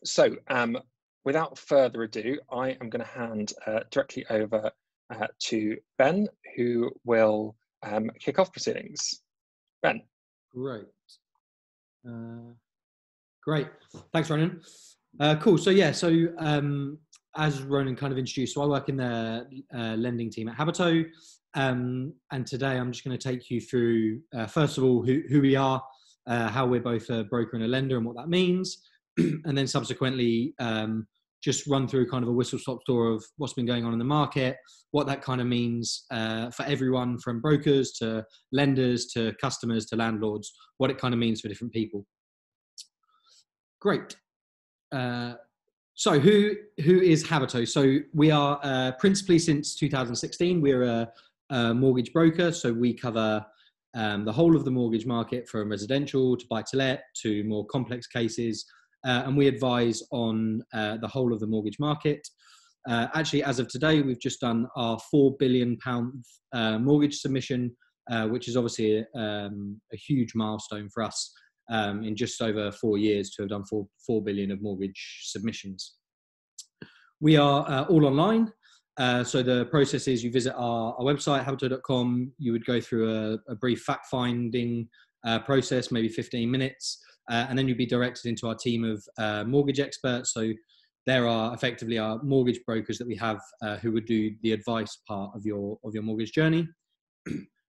So, without further ado, I am going to hand directly over to Ben, who will kick off proceedings. Ben. Great. Great. Thanks, Ronan. Cool. So yeah, as Ronan kind of introduced, so I work in the lending team at Habito. And today I'm just going to take you through, first of all, who we are, how we're both a broker and a lender and what that means. And then subsequently, just run through kind of a whistle-stop tour of what's been going on in the market, what that kind of means for everyone from brokers to lenders to customers to landlords, what it kind of means for different people. Great. So who is Habito? So we are principally since 2016, we're a mortgage broker. So we cover the whole of the mortgage market from residential to buy-to-let to more complex cases. And we advise on the whole of the mortgage market. Actually, as of today, we've just done our £4 billion mortgage submission, which is obviously a huge milestone for us in just over 4 years to have done 4 billion of mortgage submissions. We are all online. So the process is you visit our website, habito.com. You would go through a brief fact-finding process, maybe 15 minutes. And then you'd be directed into our team of mortgage experts. So there are effectively our mortgage brokers that we have who would do the advice part of your mortgage journey.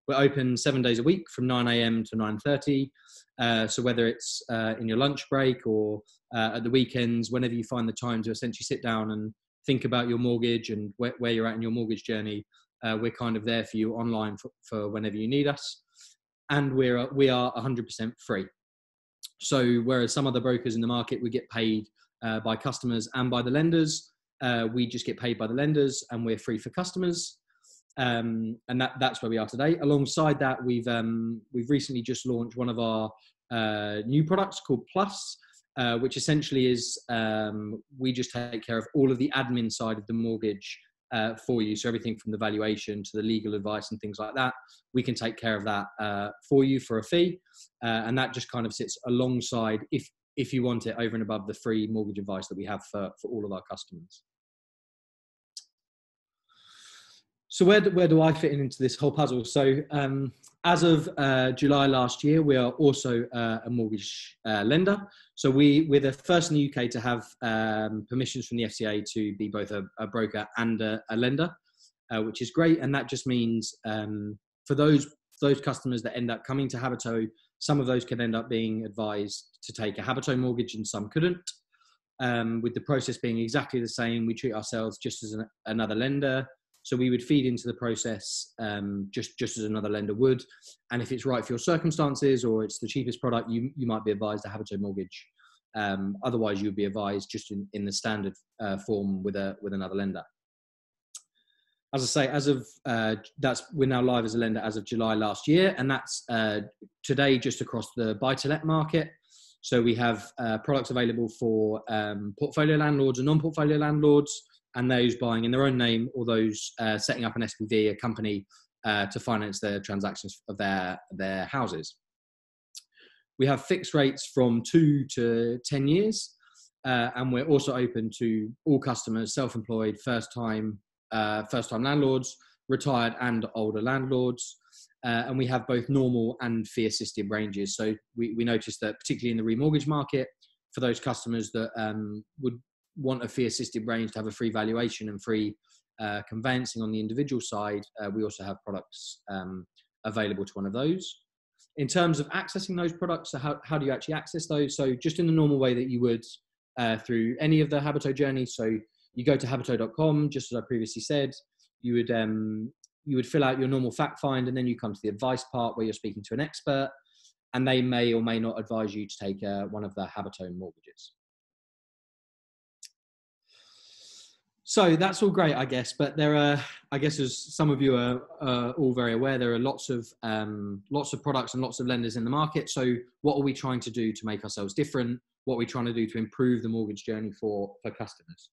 We're open 7 days a week from 9 a.m. to 9:30. So whether it's in your lunch break or at the weekends, whenever you find the time to essentially sit down and think about your mortgage and where you're at in your mortgage journey, we're kind of there for you online for whenever you need us. And we are 100% free. So whereas some other brokers in the market, we get paid by customers and by the lenders, we just get paid by the lenders and we're free for customers. And that's where we are today. Alongside that, we've recently just launched one of our new products called Plus, which essentially is we just take care of all of the admin side of the mortgage for you. So everything from the valuation to the legal advice and things like that, we can take care of that for you for a fee. And that just kind of sits alongside, if you want it, over and above the free mortgage advice that we have for all of our customers. So where do I fit into this whole puzzle? So as of July last year, we are also a mortgage lender. So we're the first in the UK to have permissions from the FCA to be both a broker and a lender, which is great. And that just means for those customers that end up coming to Habito, some of those can end up being advised to take a Habito mortgage and some couldn't. With the process being exactly the same, we treat ourselves just as another lender. So we would feed into the process just as another lender would. And if it's right for your circumstances or it's the cheapest product, you might be advised a Habito mortgage. Otherwise, you'd be advised just in the standard form with another lender. As I say, we're now live as a lender as of July last year, and that's today just across the buy-to-let market. So we have products available for portfolio landlords and non-portfolio landlords, and those buying in their own name or those setting up an SPV, a company, to finance their transactions of their houses. We have fixed rates from 2 to 10 years, and we're also open to all customers, self-employed, first-time landlords, retired and older landlords. And we have both normal and fee-assisted ranges. So we noticed that particularly in the remortgage market, for those customers that would want a fee-assisted range to have a free valuation and free conveyancing on the individual side, we also have products available to one of those. In terms of accessing those products, so how do you actually access those? So just in the normal way that you would through any of the Habito journeys. So you go to habito.com, just as I previously said, you would fill out your normal fact find, and then you come to the advice part where you're speaking to an expert, and they may or may not advise you to take one of the Habito mortgages. So that's all great, I guess, but there are, I guess, as some of you are all very aware, there are lots of products and lots of lenders in the market. So what are we trying to do to make ourselves different? What are we trying to do to improve the mortgage journey for customers?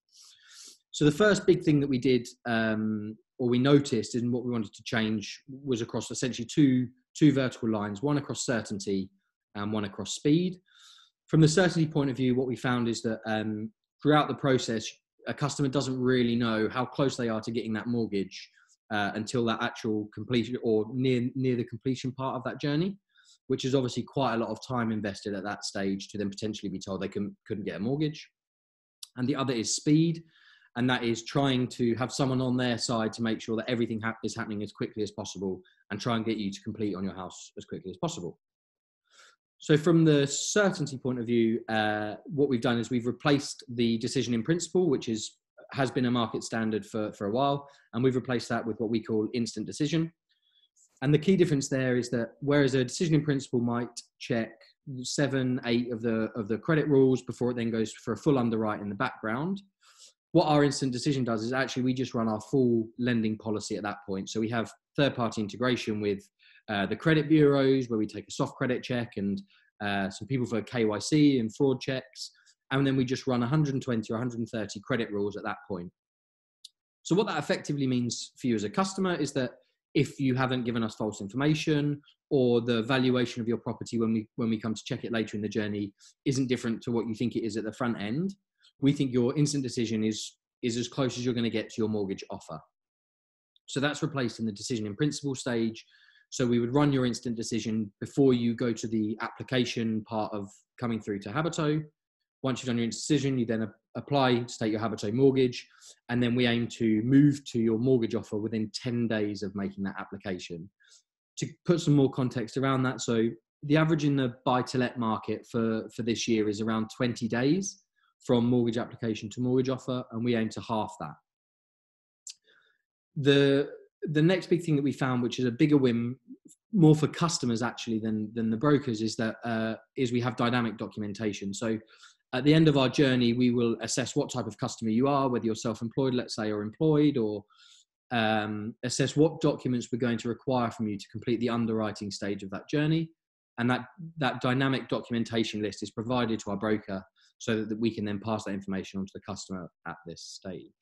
So the first big thing that we did, or we noticed, and what we wanted to change, was across essentially two vertical lines, one across certainty and one across speed. from the certainty point of view, what we found is that throughout the process, a customer doesn't really know how close they are to getting that mortgage until that actual completion or near the completion part of that journey, which is obviously quite a lot of time invested at that stage to then potentially be told they couldn't get a mortgage. And the other is speed, and that is trying to have someone on their side to make sure that everything is happening as quickly as possible and try and get you to complete on your house as quickly as possible. So from the certainty point of view, what we've done is we've replaced the decision in principle, which has been a market standard for a while, and we've replaced that with what we call instant decision. And the key difference there is that whereas a decision in principle might check 7, 8 of the credit rules before it then goes for a full underwrite in the background, what our instant decision does is actually we just run our full lending policy at that point. So we have third-party integration with the credit bureaus, where we take a soft credit check and some people for KYC and fraud checks. And then we just run 120 or 130 credit rules at that point. So what that effectively means for you as a customer is that if you haven't given us false information, or the valuation of your property when we come to check it later in the journey isn't different to what you think it is at the front end, we think your instant decision is as close as you're going to get to your mortgage offer. So that's replaced in the decision in principle stage. So we would run your instant decision before you go to the application part of coming through to Habito. Once you've done your instant decision, you then apply, state your Habito mortgage, and then we aim to move to your mortgage offer within 10 days of making that application. To put some more context around that, so the average in the buy-to-let market for this year is around 20 days from mortgage application to mortgage offer, and we aim to half that. The next big thing that we found, which is a bigger win, more for customers actually than the brokers, is that we have dynamic documentation. So at the end of our journey, we will assess what type of customer you are, whether you're self-employed, let's say, or employed, or assess what documents we're going to require from you to complete the underwriting stage of that journey. And that dynamic documentation list is provided to our broker so that we can then pass that information on to the customer at this stage.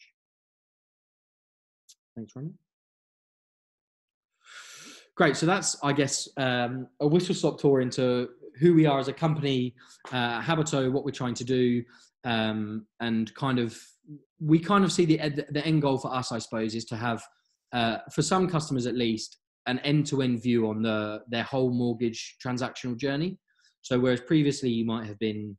Thanks, Ronnie. Great. So that's, I guess, a whistle-stop tour into who we are as a company, Habito, what we're trying to do, and we see the end goal for us, I suppose, is to have, for some customers at least, an end-to-end view on their whole mortgage transactional journey. So whereas previously you might have been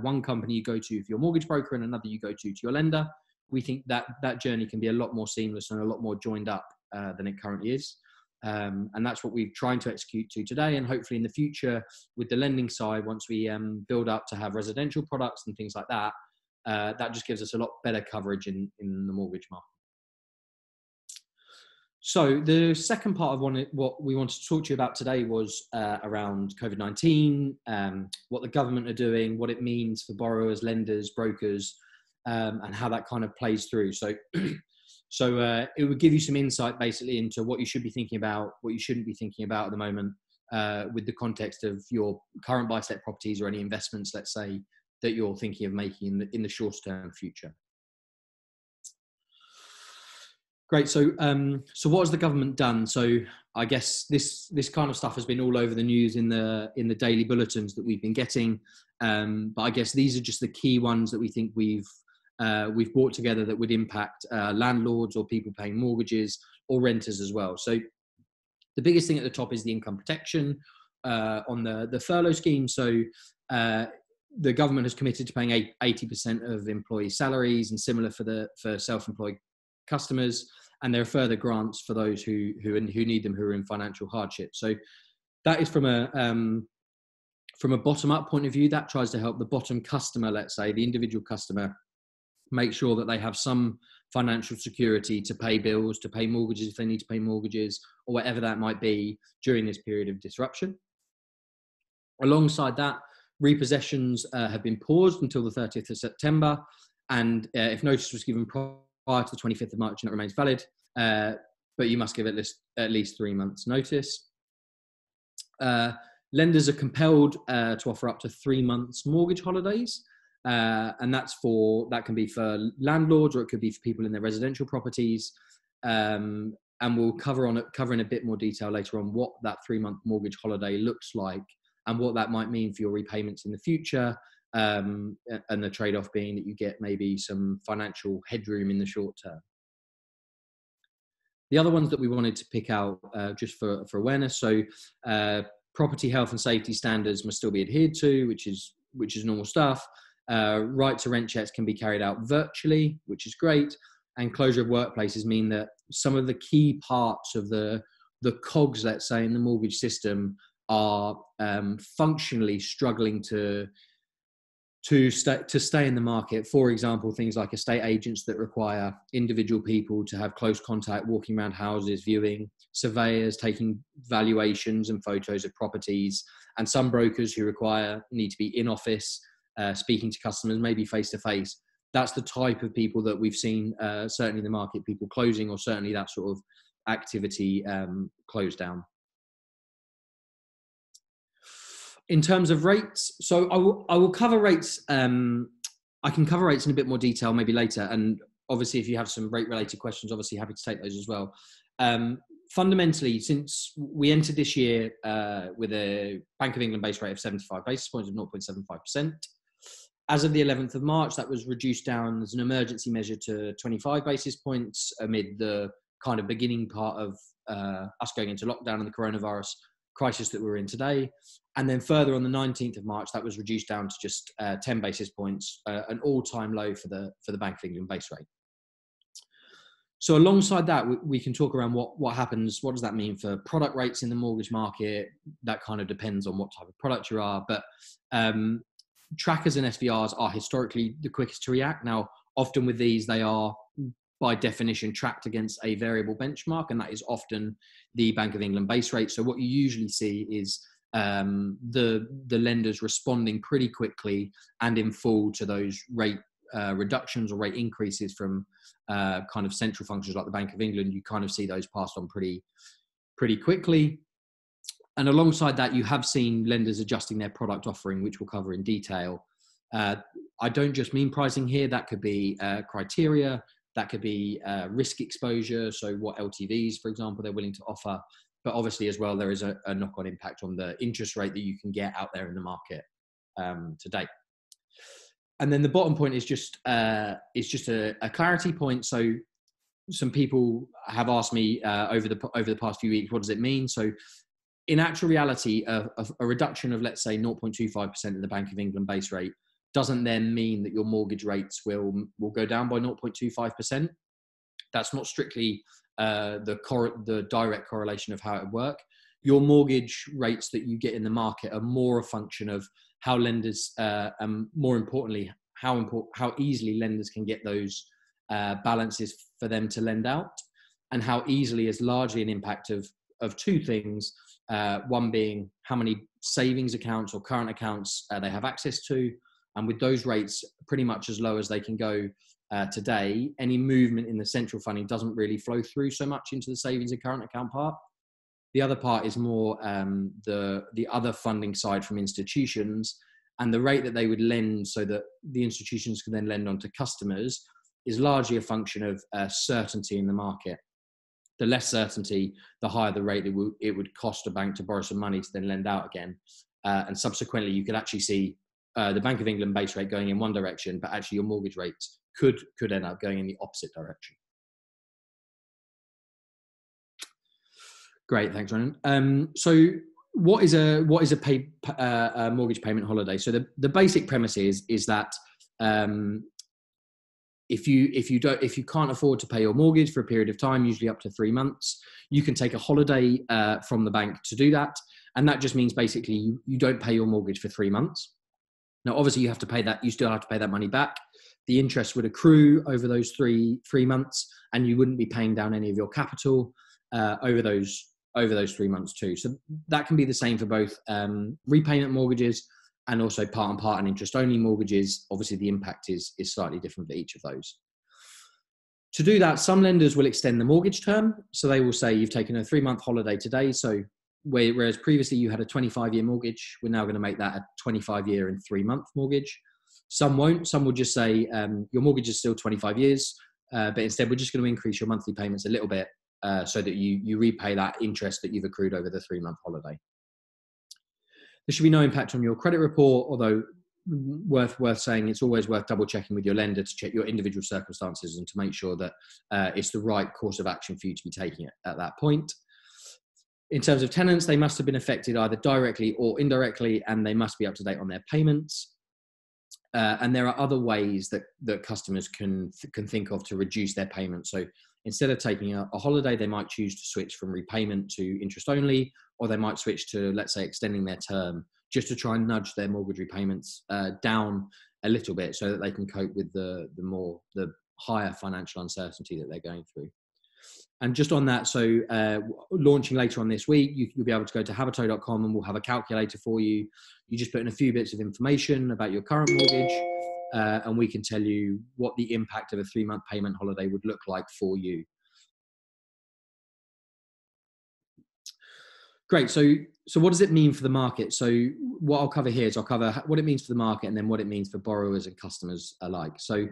one company you go to for your mortgage broker and another you go to your lender, we think that journey can be a lot more seamless and a lot more joined up than it currently is. And that's what we're trying to execute to today, and hopefully in the future with the lending side, once we build up to have residential products and things like that, that just gives us a lot better coverage in the mortgage market. So the second part of what we wanted to talk to you about today was around COVID-19, what the government are doing, what it means for borrowers, lenders, brokers, and how that kind of plays through. So it would give you some insight basically into what you should be thinking about, what you shouldn't be thinking about at the moment, with the context of your current buy-to-let properties or any investments, let's say, that you're thinking of making in the short-term future. Great. So what has the government done? So I guess this kind of stuff has been all over the news in the daily bulletins that we've been getting. But I guess these are just the key ones that we think we've brought together that would impact landlords or people paying mortgages or renters as well. So the biggest thing at the top is the income protection on the furlough scheme. So the government has committed to paying 80% of employee salaries, and similar for self-employed customers. And there are further grants for those who need them, who are in financial hardship. So that is from a bottom-up point of view. That tries to help the bottom customer, let's say, the individual customer, make sure that they have some financial security to pay bills, to pay mortgages if they need to pay mortgages, or whatever that might be during this period of disruption. Alongside that, repossessions have been paused until the 30th of September. And if notice was given prior to the 25th of March, and it remains valid, but you must give at least 3 months notice. Lenders are compelled to offer up to 3 months mortgage holidays. And that can be for landlords, or it could be for people in their residential properties. And we'll cover in a bit more detail later on what that 3-month mortgage holiday looks like and what that might mean for your repayments in the future, and the trade-off being that you get maybe some financial headroom in the short term. The other ones that we wanted to pick out just for awareness, so property health and safety standards must still be adhered to, which is normal stuff. Right to rent checks can be carried out virtually, which is great. And closure of workplaces mean that some of the key parts of the cogs, let's say, in the mortgage system are functionally struggling to stay in the market. For example, things like estate agents that require individual people to have close contact, walking around houses, viewing, surveyors taking valuations and photos of properties, and some brokers who need to be in office, speaking to customers, maybe face to face. That's the type of people that we've seen, certainly in the market, people closing, or certainly that sort of activity closed down. In terms of rates, so I will cover rates. I can cover rates in a bit more detail maybe later. And obviously, if you have some rate related questions, obviously happy to take those as well. Fundamentally, since we entered this year with a Bank of England base rate of 75 basis points of 0.75%, as of the 11th of March, that was reduced down as an emergency measure to 25 basis points amid the kind of beginning part of us going into lockdown and the coronavirus crisis that we're in today. And then further on the 19th of March, that was reduced down to just 10 basis points, an all-time low for the Bank of England base rate. So alongside that, we can talk around what happens, what does that mean for product rates in the mortgage market? That kind of depends on what type of product you are. But trackers and SVRs are historically the quickest to react. Now, often with these, they are by definition tracked against a variable benchmark, and that is often the Bank of England base rate. So what you usually see is the lenders responding pretty quickly and in full to those rate reductions or rate increases from kind of central functions like the Bank of England. You kind of see those passed on pretty quickly. And alongside that, you have seen lenders adjusting their product offering, which we'll cover in detail. I don't just mean pricing here. That could be criteria. That could be risk exposure. So what LTVs, for example, they're willing to offer. But obviously as well, there is a knock-on impact on the interest rate that you can get out there in the market today. And then the bottom point is just a clarity point. So some people have asked me over the past few weeks, what does it mean? So in actual reality, a reduction of, let's say, 0.25% in the Bank of England base rate doesn't then mean that your mortgage rates will go down by 0.25%. That's not strictly the direct correlation of how it would work. Your mortgage rates that you get in the market are more a function of how lenders, and more importantly, how easily lenders can get those balances for them to lend out, and how easily is largely an impact of two things. One being how many savings accounts or current accounts they have access to. And with those rates pretty much as low as they can go today, any movement in the central funding doesn't really flow through so much into the savings and current account part. The other part is more the other funding side from institutions, and the rate that they would lend so that the institutions can then lend on to customers is largely a function of certainty in the market. The less certainty, the higher the rate it would cost a bank to borrow some money to then lend out again. And subsequently, you could actually see the Bank of England base rate going in one direction, but actually your mortgage rates could end up going in the opposite direction. Great, thanks, Ronan. So what is a mortgage payment holiday? So the basic premise is that if you can't afford to pay your mortgage for a period of time, usually up to 3 months, you can take a holiday from the bank to do that, and that just means basically you don't pay your mortgage for 3 months. Now, obviously, you have to pay that. You still have to pay that money back. The interest would accrue over those three months, and you wouldn't be paying down any of your capital over those 3 months too. So that can be the same for both repayment mortgages and also part and part and interest only mortgages. Obviously, the impact is slightly different for each of those. To do that, some lenders will extend the mortgage term. So they will say you've taken a 3-month holiday today. So whereas previously you had a 25-year mortgage, we're now going to make that a 25-year and 3-month mortgage. Some won't. Some will just say your mortgage is still 25 years, but instead we're just going to increase your monthly payments a little bit so that you repay that interest that you've accrued over the 3-month holiday. There should be no impact on your credit report, although worth saying it's always worth double checking with your lender to check your individual circumstances and to make sure that it's the right course of action for you to be taking at that point. In terms of tenants, they must have been affected either directly or indirectly, and they must be up to date on their payments. And there are other ways that customers can think of to reduce their payments. So instead of taking a holiday, they might choose to switch from repayment to interest only, or they might switch to, let's say, extending their term, just to try and nudge their mortgage repayments down a little bit so that they can cope with the higher financial uncertainty that they're going through. And just on that, so launching later on this week, you'll be able to go to habito.com and we'll have a calculator for you. You just put in a few bits of information about your current mortgage and we can tell you what the impact of a 3-month payment holiday would look like for you. Great. So what does it mean for the market? So what I'll cover here is I'll cover what it means for the market and then what it means for borrowers and customers alike. So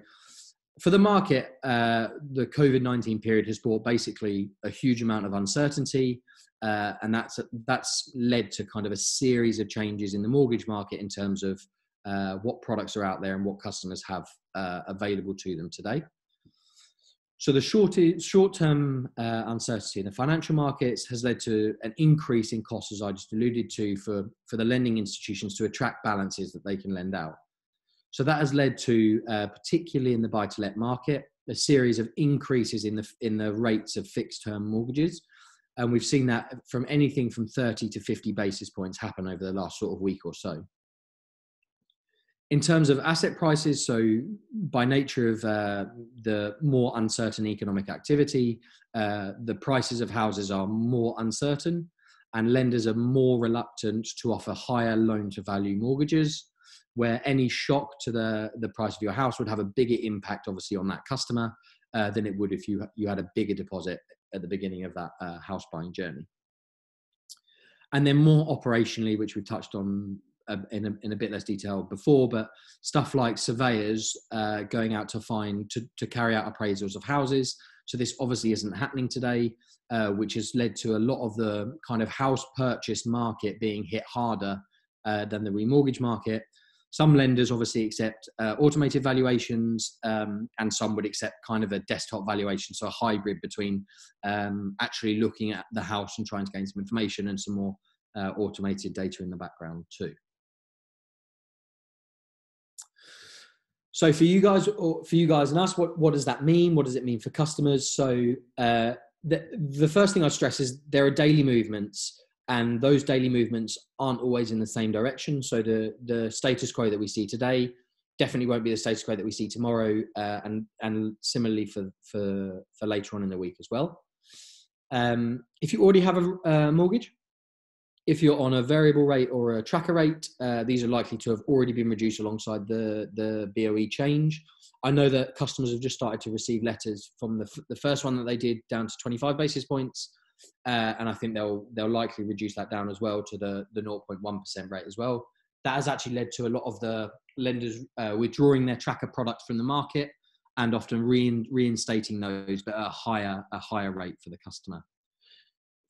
for the market, the COVID-19 period has brought basically a huge amount of uncertainty, and that's led to kind of a series of changes in the mortgage market in terms of what products are out there and what customers have available to them today. So the short-term uncertainty in the financial markets has led to an increase in costs, as I just alluded to, for the lending institutions to attract balances that they can lend out. So that has led to, particularly in the buy-to-let market, a series of increases in the rates of fixed-term mortgages. And we've seen that from anything from 30 to 50 basis points happen over the last sort of week or so. In terms of asset prices, so by nature of the more uncertain economic activity, the prices of houses are more uncertain and lenders are more reluctant to offer higher loan-to-value mortgages, where any shock to the price of your house would have a bigger impact, obviously, on that customer than it would if you had a bigger deposit at the beginning of that house buying journey. And then more operationally, which we've touched on in a bit less detail before, but stuff like surveyors going out to carry out appraisals of houses. So this obviously isn't happening today, which has led to a lot of the kind of house purchase market being hit harder than the remortgage market. Some lenders obviously accept automated valuations, and some would accept kind of a desktop valuation, so a hybrid between actually looking at the house and trying to gain some information and some more automated data in the background too. So for you guys and us, what does that mean? What does it mean for customers? So the first thing I stress is there are daily movements, and those daily movements aren't always in the same direction. So the status quo that we see today definitely won't be the status quo that we see tomorrow, and similarly for later on in the week as well. If you already have a mortgage, if you're on a variable rate or a tracker rate, these are likely to have already been reduced alongside the BOE change. I know that customers have just started to receive letters from the first one that they did down to 25 basis points. And I think they'll likely reduce that down as well to the 0.1% rate as well. That has actually led to a lot of the lenders withdrawing their tracker products from the market and often reinstating those, but at a higher rate for the customer.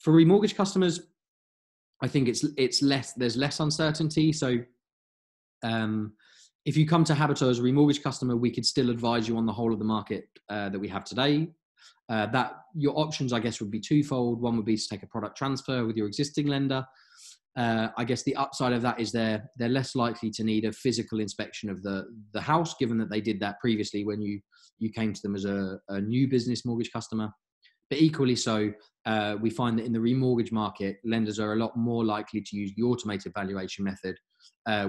For remortgage customers, I think it's less. There's less uncertainty. So if you come to Habito as a remortgage customer, we could still advise you on the whole of the market that we have today. That your options, I guess, would be twofold. One would be to take a product transfer with your existing lender. I guess the upside of that is they're less likely to need a physical inspection of the house, given that they did that previously when you came to them as a new business mortgage customer. But equally so, we find that in the remortgage market, lenders are a lot more likely to use the automated valuation method,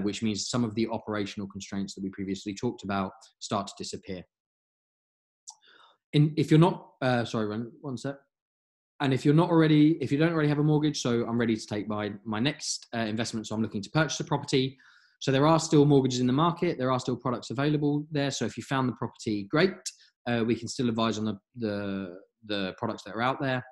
which means some of the operational constraints that we previously talked about start to disappear. If you're not, sorry, one sec. And if you don't already have a mortgage, so I'm ready to take my next investment. So I'm looking to purchase a property. So there are still mortgages in the market. There are still products available there. So if you found the property, great. We can still advise on the products that are out there.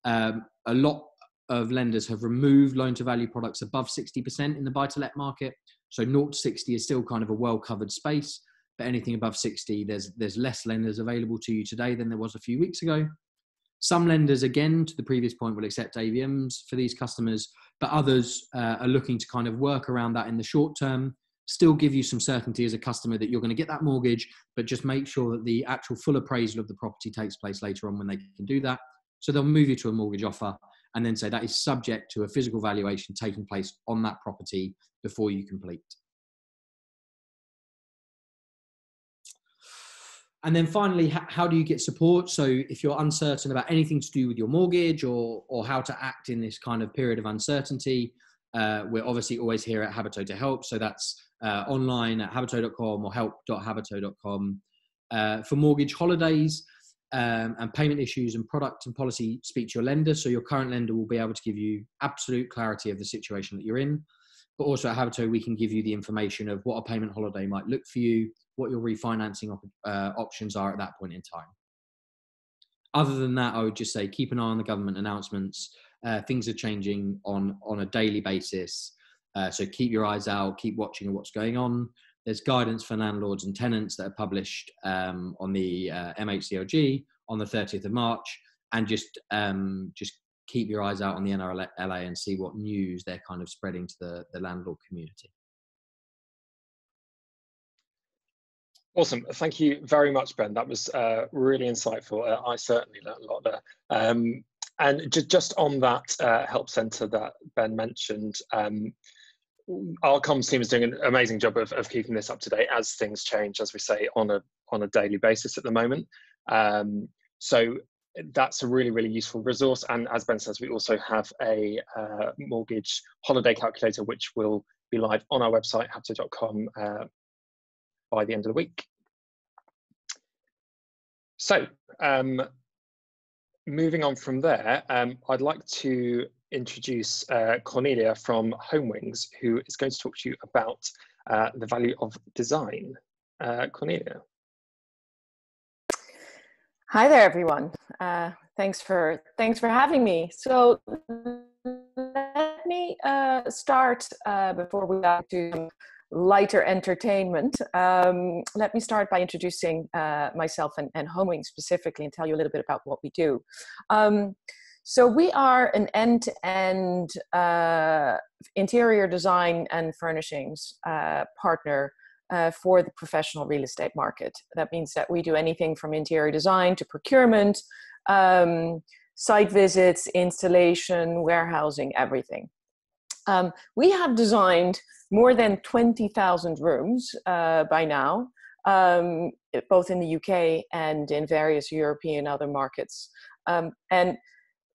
A lot of lenders have removed loan to value products above 60% in the buy-to-let market. So 0 to 60 is still kind of a well-covered space, but anything above 60, there's less lenders available to you today than there was a few weeks ago. Some lenders, again, to the previous point, will accept AVMs for these customers, but others are looking to kind of work around that in the short term, still give you some certainty as a customer that you're going to get that mortgage, but just make sure that the actual full appraisal of the property takes place later on when they can do that. So they'll move you to a mortgage offer and then say that is subject to a physical valuation taking place on that property before you complete. And then finally, how do you get support? So if you're uncertain about anything to do with your mortgage or how to act in this kind of period of uncertainty, we're obviously always here at Habito to help. So that's online at habito.com or help.habito.com. For mortgage holidays and payment issues and product and policy, speak to your lender. So your current lender will be able to give you absolute clarity of the situation that you're in. But also at Habito, we can give you the information of what a payment holiday might look for you, what your refinancing options are at that point in time. Other than that, I would just say keep an eye on the government announcements. Things are changing on a daily basis. So keep your eyes out, keep watching what's going on. There's guidance for landlords and tenants that are published on the MHCLG on the 30th of March. And just keep your eyes out on the NRLA and see what news they're kind of spreading to the landlord community. Awesome. Thank you very much, Ben. That was really insightful. I certainly learned a lot there. And just on that help centre that Ben mentioned, our comms team is doing an amazing job of keeping this up to date as things change, as we say, on a daily basis at the moment. So that's a really, really useful resource. And as Ben says, we also have a mortgage holiday calculator, which will be live on our website, habito.com, by the end of the week. So moving on from there, I'd like to introduce Cornelia from Homewings, who is going to talk to you about the value of design. Cornelia. Hi there, everyone. Thanks for having me. So let me start before we go to lighter entertainment. Let me start by introducing myself and Homewings specifically and tell you a little bit about what we do. So we are an end-to-end interior design and furnishings partner for the professional real estate market. That means that we do anything from interior design to procurement, site visits, installation, warehousing, everything. We have designed more than 20,000 rooms by now, both in the UK and in various European other markets. And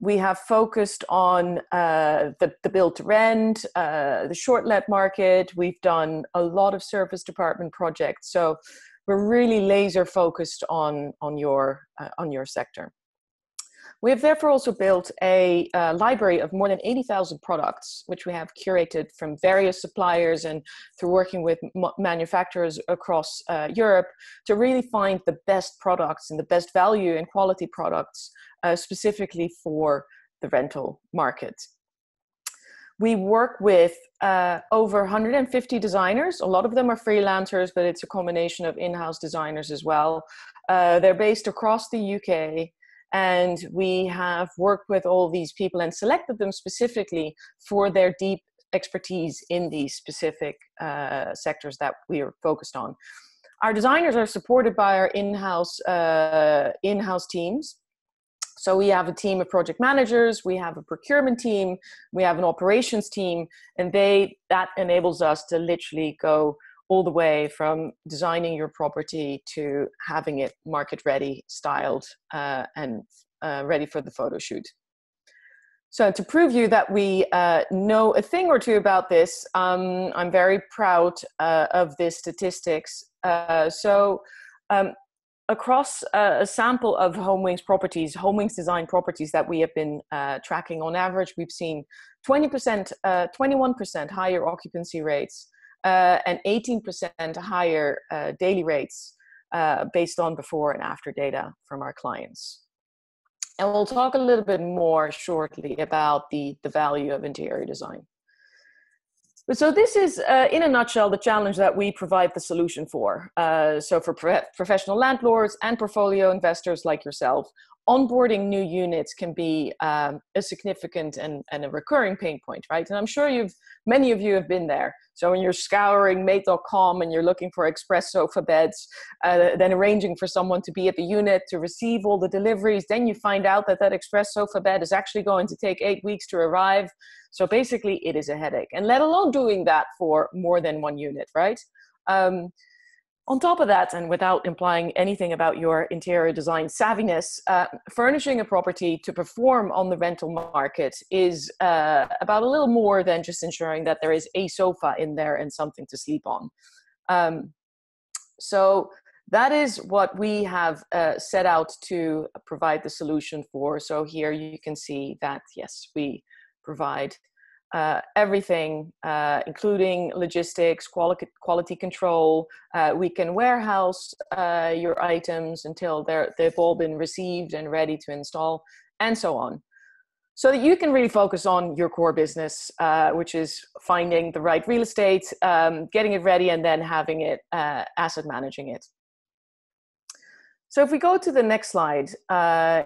we have focused on the build to rent, the short let market. We've done a lot of service department projects. So we're really laser focused on your sector. We have therefore also built a library of more than 80,000 products, which we have curated from various suppliers and through working with manufacturers across Europe to really find the best products and the best value and quality products specifically for the rental market. We work with over 150 designers. A lot of them are freelancers, but it's a combination of in-house designers as well. They're based across the UK. And we have worked with all these people and selected them specifically for their deep expertise in these specific sectors that we are focused on. Our designers are supported by our in-house teams. So we have a team of project managers, we have a procurement team, we have an operations team, and that enables us to literally go all the way from designing your property to having it market ready, styled, and ready for the photo shoot. So to prove you that we know a thing or two about this, I'm very proud of the statistics. Across a sample of Homewings properties, Homewings design properties that we have been tracking on average, we've seen 20%, 21% higher occupancy rates, and 18% higher daily rates based on before and after data from our clients. And we'll talk a little bit more shortly about the value of interior design. But so this is, in a nutshell, the challenge that we provide the solution for. So for professional landlords and portfolio investors like yourself, onboarding new units can be a significant and a recurring pain point, right? And I'm sure many of you have been there. So when you're scouring mate.com and you're looking for express sofa beds, then arranging for someone to be at the unit to receive all the deliveries, then you find out that that express sofa bed is actually going to take 8 weeks to arrive. So basically it is a headache, and let alone doing that for more than one unit, right? On top of that, and without implying anything about your interior design savviness, furnishing a property to perform on the rental market is about a little more than just ensuring that there is a sofa in there and something to sleep on. So that is what we have set out to provide the solution for. So here you can see that, yes, we provide everything, including logistics, quality control. We can warehouse your items until they've all been received and ready to install, and so on. So that you can really focus on your core business, which is finding the right real estate, getting it ready, and then having it, asset managing it. So if we go to the next slide,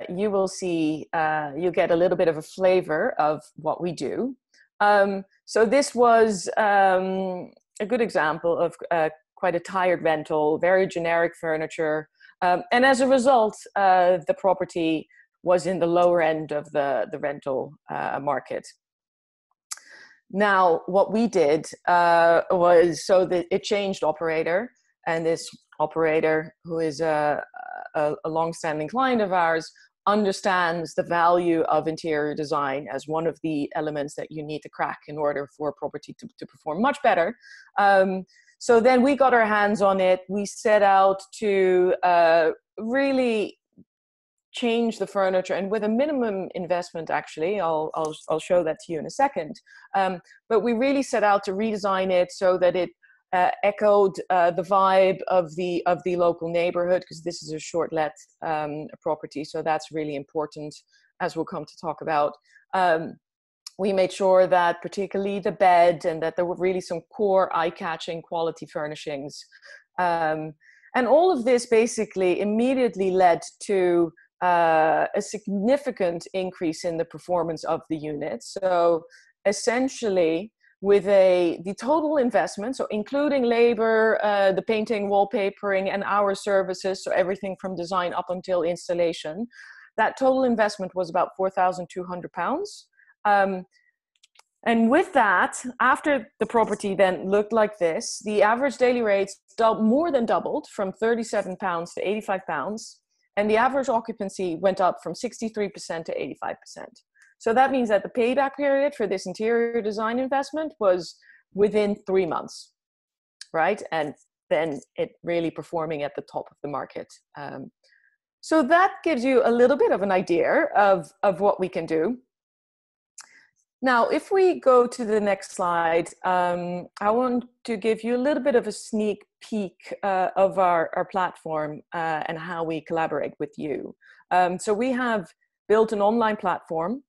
you will see, you'll get a little bit of a flavor of what we do. So this was a good example of quite a tired rental, very generic furniture. And as a result, the property was in the lower end of the rental market. Now, what we did was, so that it changed operator, and this operator, who is a long-standing client of ours, understands the value of interior design as one of the elements that you need to crack in order for a property to perform much better. So then we got our hands on it. We set out to really change the furniture, and with a minimum investment, actually. I'll show that to you in a second. But we really set out to redesign it so that it echoed the vibe of the local neighborhood, because this is a short let property, so that's really important, as we'll come to talk about. We made sure that particularly the bed, and that there were really some core eye-catching quality furnishings. And all of this basically immediately led to a significant increase in the performance of the unit. So essentially, with the total investment, so including labor, the painting, wallpapering, and our services, so everything from design up until installation, that total investment was about £4,200. And with that, after the property then looked like this, the average daily rates more than doubled from £37 to £85, and the average occupancy went up from 63% to 85%. So that means that the payback period for this interior design investment was within 3 months, right? And then it really performing at the top of the market. So that gives you a little bit of an idea of what we can do. Now, if we go to the next slide, I want to give you a little bit of a sneak peek of our platform and how we collaborate with you. So we have built an online platform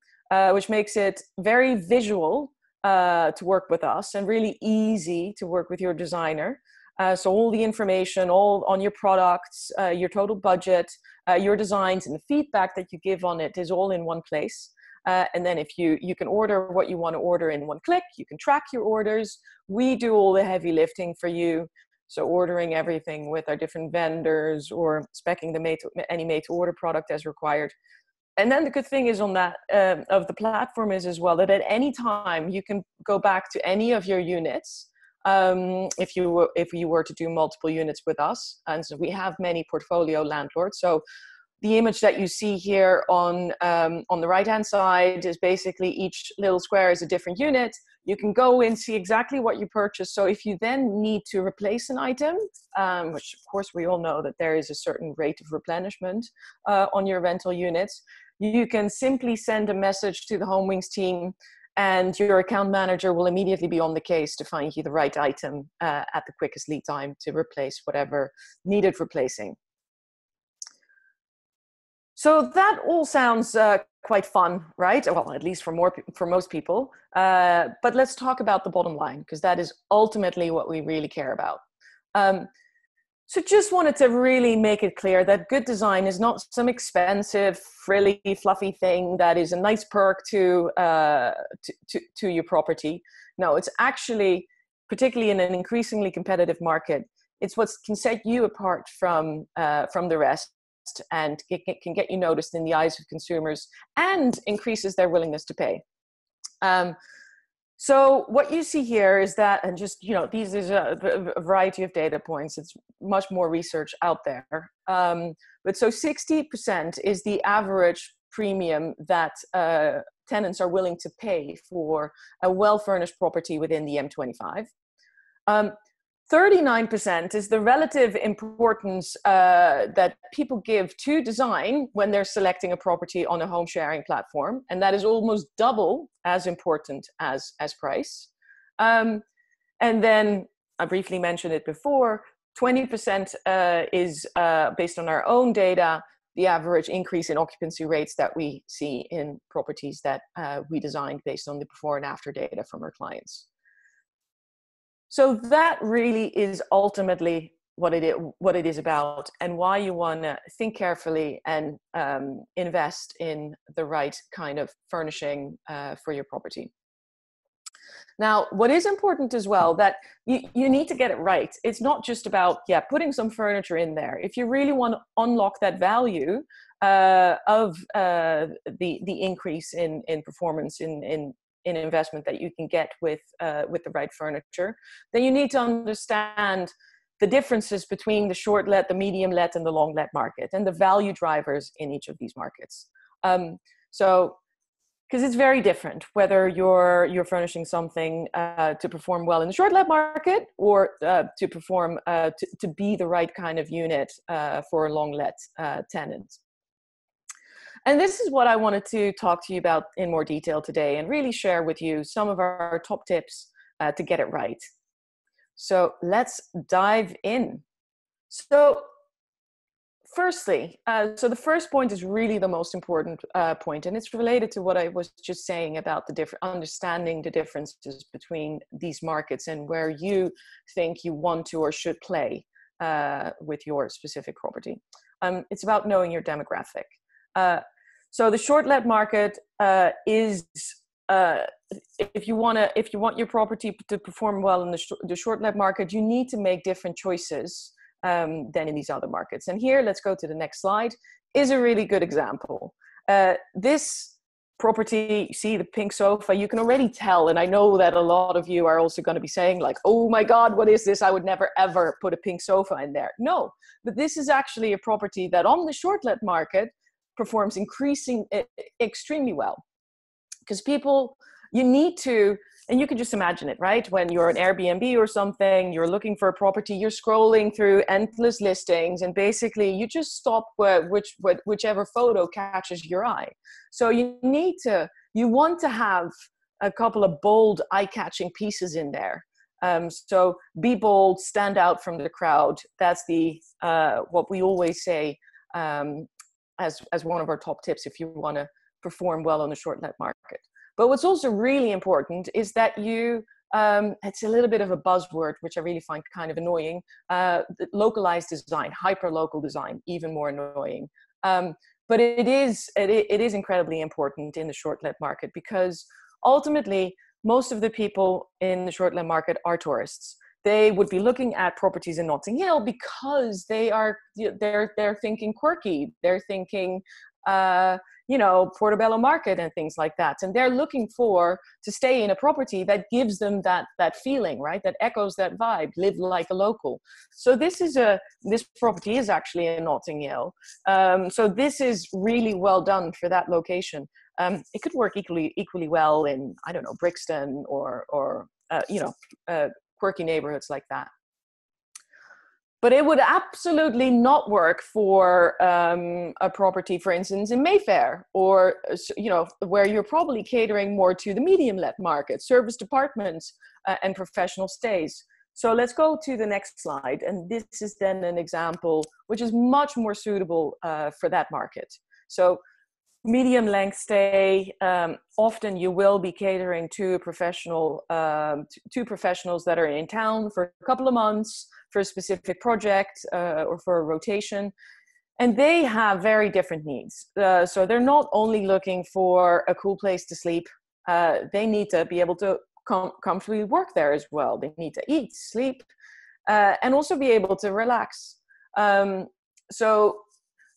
which makes it very visual to work with us, and really easy to work with your designer. So all the information, all on your products, your total budget, your designs, and the feedback that you give on it is all in one place. And then if you can order what you want to order in one click, you can track your orders. We do all the heavy lifting for you. So ordering everything with our different vendors, or speccing any made-to-order product as required. And then the good thing is on that of the platform is as well that at any time you can go back to any of your units if you were to do multiple units with us. And so we have many portfolio landlords. So the image that you see here on the right-hand side is basically each little square is a different unit. You can go and see exactly what you purchased. So if you then need to replace an item, which of course we all know that there is a certain rate of replenishment on your rental units, you can simply send a message to the Homewings team, and your account manager will immediately be on the case to find you the right item at the quickest lead time to replace whatever needed replacing. So that all sounds quite fun, right? Well, at least for most people. But let's talk about the bottom line, because that is ultimately what we really care about. So just wanted to really make it clear that good design is not some expensive, frilly, fluffy thing that is a nice perk to your property. No, it's actually, particularly in an increasingly competitive market, it's what can set you apart from the rest, and it can get you noticed in the eyes of consumers and increases their willingness to pay. So what you see here is that, and just, these is a variety of data points. It's much more research out there. But so 60% is the average premium that tenants are willing to pay for a well-furnished property within the M25. 39% is the relative importance that people give to design when they're selecting a property on a home sharing platform. And that is almost double as important as price. And then I briefly mentioned it before, 20% is based on our own data, the average increase in occupancy rates that we see in properties that we designed based on the before and after data from our clients. So that really is ultimately what it is about, and why you want to think carefully and invest in the right kind of furnishing for your property. Now, what is important as well, that you need to get it right. It's not just about, putting some furniture in there. If you really want to unlock that value of the increase in performance in investment that you can get with the right furniture, then you need to understand the differences between the short let, the medium let, and the long let market, and the value drivers in each of these markets. So, because it's very different whether you're furnishing something to perform well in the short let market, or to perform to be the right kind of unit for a long let tenant. And this is what I wanted to talk to you about in more detail today, and really share with you some of our top tips to get it right. So let's dive in. So firstly, so the first point is really the most important point, and it's related to what I was just saying about understanding the differences between these markets and where you think you want to or should play with your specific property. It's about knowing your demographic. So the short let market is, if you want your property to perform well in the short let market, you need to make different choices than in these other markets. And here, let's go to the next slide, is a really good example. This property, you see the pink sofa, you can already tell, and I know that a lot of you are also going to be saying like, oh my God, what is this? I would never ever put a pink sofa in there. No, but this is actually a property that on the short let market performs extremely well, because people, you need to, and you can just imagine it, right? When you're an Airbnb or something, you're looking for a property, you're scrolling through endless listings, and basically you just stop whichever photo catches your eye. So you want to have a couple of bold, eye-catching pieces in there. So be bold, stand out from the crowd. That's what we always say as one of our top tips if you want to perform well on the short let market. But what's also really important is that you, it's a little bit of a buzzword, which I really find kind of annoying, localized design, hyper-local design, even more annoying. But it is incredibly important in the short let market, because ultimately, most of the people in the short let market are tourists. They would be looking at properties in Notting Hill because they're thinking quirky. They're thinking, Portobello Market and things like that. And they're looking to stay in a property that gives them that feeling, right? That echoes that vibe, live like a local. So this property is actually in Notting Hill. So this is really well done for that location. It could work equally well in, I don't know, Brixton or quirky neighborhoods like that. But it would absolutely not work for a property, for instance, in Mayfair, or where you're probably catering more to the medium let market, service departments, and professional stays. So let's go to the next slide, and this is then an example which is much more suitable for that market. So medium length stay, often you will be catering to a professional, to professionals that are in town for a couple of months for a specific project or for a rotation. And they have very different needs. So they're not only looking for a cool place to sleep, they need to be able to comfortably work there as well. They need to eat, sleep, and also be able to relax. So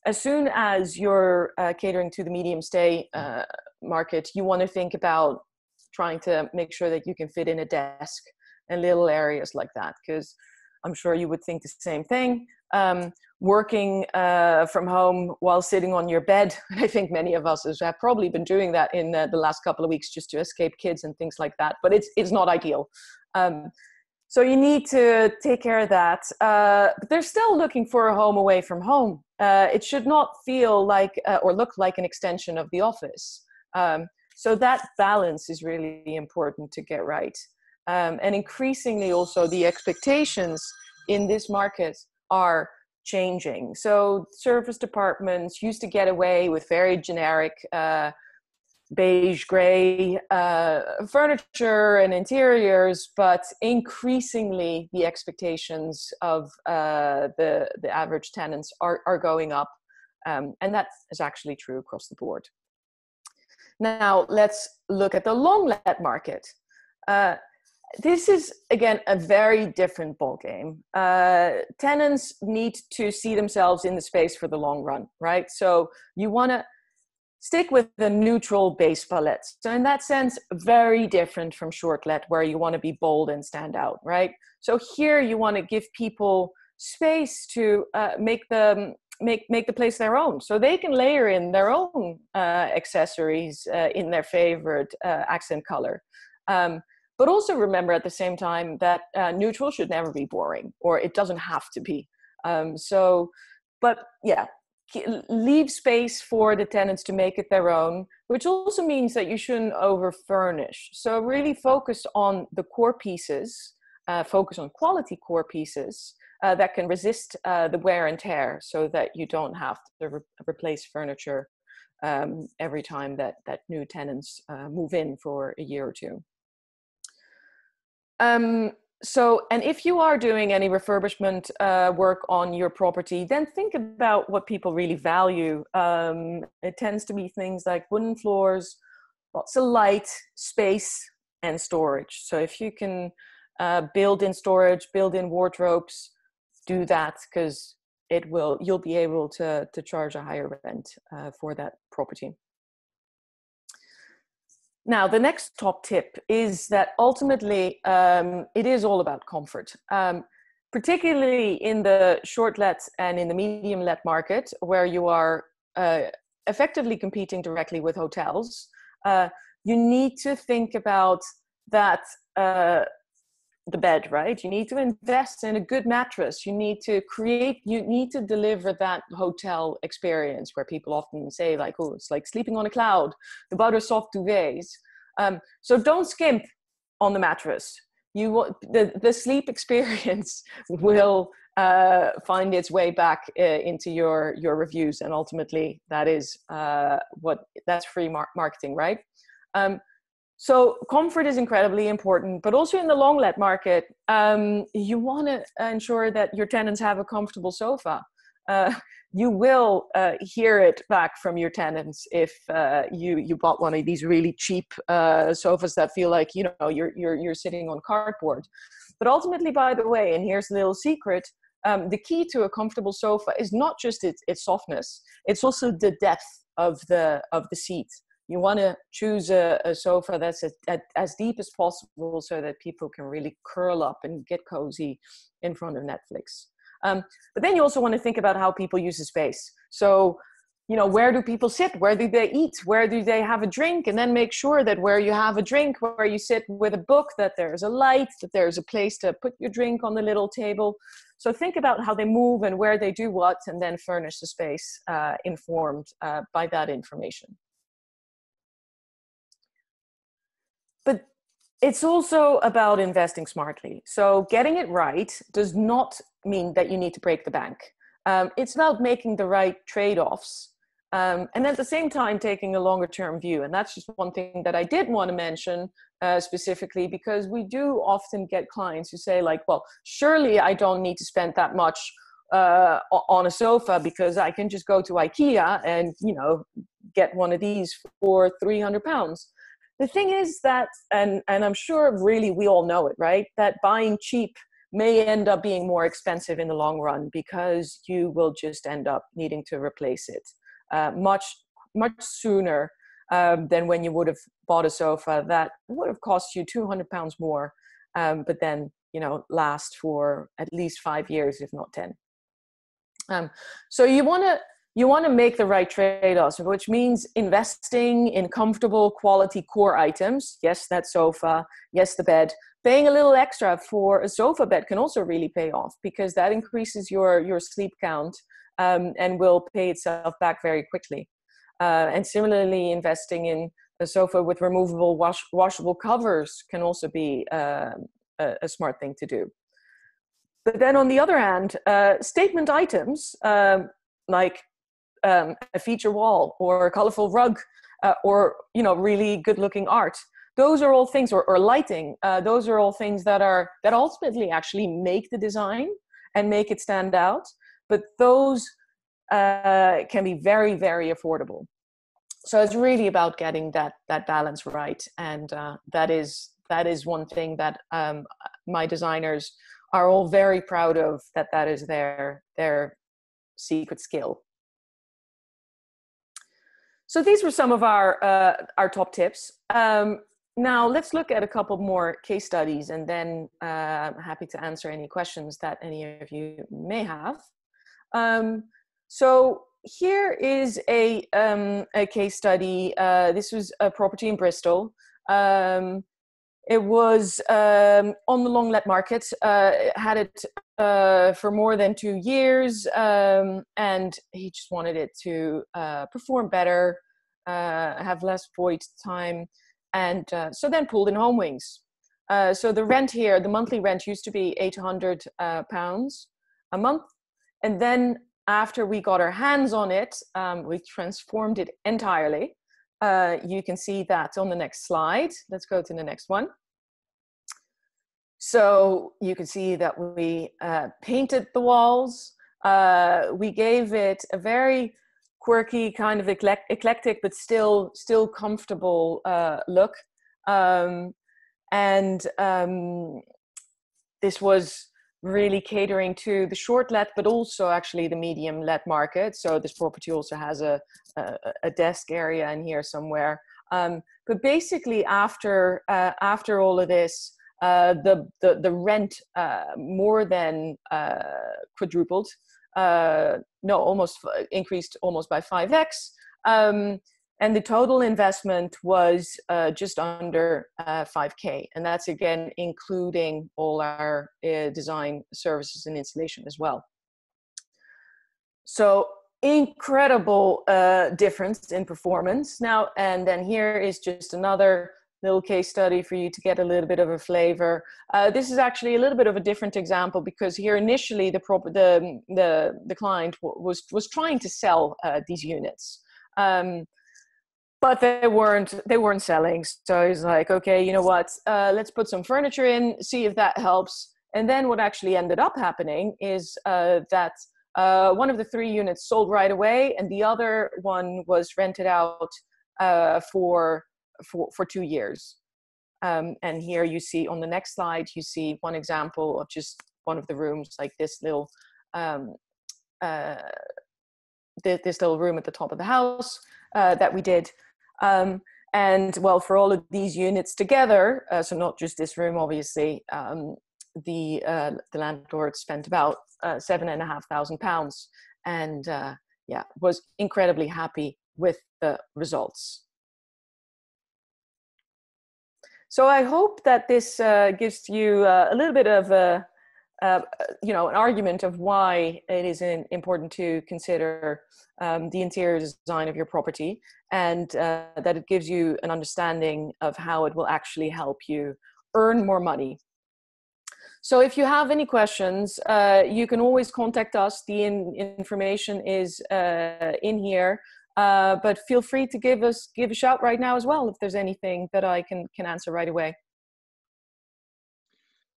as soon as you're catering to the medium stay market, you want to think about trying to make sure that you can fit in a desk and little areas like that, because I'm sure you would think the same thing. Working from home while sitting on your bed, I think many of us have probably been doing that in the last couple of weeks just to escape kids and things like that, but it's not ideal. So you need to take care of that. But they're still looking for a home away from home. It should not feel like or look like an extension of the office. So that balance is really important to get right. And increasingly also the expectations in this market are changing. So service departments used to get away with very generic beige gray furniture and interiors, but increasingly the expectations of the average tenants are going up, and that is actually true across the board. Now let's look at the long let market. This is, again, a very different ballgame. Tenants need to see themselves in the space for the long run, right? So you want to stick with the neutral base palette. So in that sense, very different from short let, where you want to be bold and stand out, right? So here you want to give people space to make the place their own, so they can layer in their own accessories in their favorite accent color. But also remember at the same time that neutral should never be boring, or it doesn't have to be. But yeah, leave space for the tenants to make it their own, which also means that you shouldn't over furnish. So really focus on the core pieces, focus on quality core pieces that can resist the wear and tear, so that you don't have to replace furniture every time that new tenants move in for a year or two. And if you are doing any refurbishment work on your property, then think about what people really value. It tends to be things like wooden floors, lots of light, space, and storage. So if you can build in storage, build in wardrobes, do that, because you'll be able to charge a higher rent for that property. Now, the next top tip is that ultimately it is all about comfort, particularly in the short let and in the medium let market, where you are effectively competing directly with hotels. You need to think about that, the bed, right? You need to invest in a good mattress. You need to deliver that hotel experience where people often say like, oh, it's like sleeping on a cloud, the butter soft duvets. So don't skimp on the mattress. The sleep experience will find its way back into your reviews. And ultimately that is that's free marketing, right? So comfort is incredibly important, but also in the long let market, you want to ensure that your tenants have a comfortable sofa. You will hear it back from your tenants if you bought one of these really cheap sofas that feel like you're sitting on cardboard. But ultimately, by the way, and here's a little secret, the key to a comfortable sofa is not just its softness; it's also the depth of the seat. You want to choose a sofa that's as deep as possible, so that people can really curl up and get cozy in front of Netflix. But then you also want to think about how people use the space. So, where do people sit? Where do they eat? Where do they have a drink? And then make sure that where you have a drink, where you sit with a book, that there's a light, that there's a place to put your drink on the little table. So think about how they move and where they do what, and then furnish the space informed by that information. But it's also about investing smartly. So getting it right does not mean that you need to break the bank. It's about making the right trade-offs and at the same time taking a longer term view. And that's just one thing that I did want to mention specifically, because we do often get clients who say like, well, surely I don't need to spend that much on a sofa, because I can just go to IKEA and, you know, get one of these for £300. The thing is that, and I'm sure really we all know it, right? That buying cheap may end up being more expensive in the long run, because you will just end up needing to replace it much sooner than when you would have bought a sofa that would have cost you £200 more, but then, you know, last for at least 5 years, if not 10. So you want to make the right trade-offs, which means investing in comfortable, quality core items. Yes, that sofa. Yes, the bed. Paying a little extra for a sofa bed can also really pay off, because that increases your sleep count and will pay itself back very quickly. And similarly, investing in a sofa with removable washable covers can also be a smart thing to do. But then on the other hand, statement items like a feature wall or a colorful rug or, you know, really good looking art, those are all things, or lighting, those are all things that ultimately actually make the design and make it stand out. But those can be very, very affordable. So it's really about getting that balance right. And that is one thing that my designers are all very proud of, that is their secret skill. So these were some of our top tips. Now let's look at a couple more case studies, and then I'm happy to answer any questions that any of you may have. So here is a case study. This was a property in Bristol. It was on the long let market, had it for more than 2 years, and he just wanted it to perform better, have less void time, and so then pulled in Homewings. So the rent here, the monthly rent used to be £800 a month, and then after we got our hands on it, we transformed it entirely. You can see that on the next slide. Let's go to the next one. So you can see that we painted the walls. We gave it a very quirky, kind of eclectic, but still comfortable look. This was really catering to the short let, but also actually the medium let market. So this property also has a desk area in here somewhere. But basically, after all of this, the rent more than quadrupled. Almost increased almost by 5x. And the total investment was just under 5K. And that's, again, including all our design services and installation as well. So incredible difference in performance. Now, and then here is just another little case study for you to get a little bit of a flavor. This is actually a little bit of a different example, because here initially the client was trying to sell these units. But they weren't selling. So he's like, okay, you know what? Let's put some furniture in, see if that helps. And then what actually ended up happening is that one of the 3 units sold right away, and the other one was rented out for 2 years. And here you see on the next slide, you see one example of just one of the rooms, like this little this little room at the top of the house that we did. And well, for all of these units together, so not just this room, obviously, the landlord spent about £7,500, and was incredibly happy with the results. So I hope that this gives you a little bit of an argument of why it is important to consider the interior design of your property, and that it gives you an understanding of how it will actually help you earn more money. So if you have any questions, you can always contact us. The information is in here. But feel free to give a shout right now as well if there's anything that I can answer right away.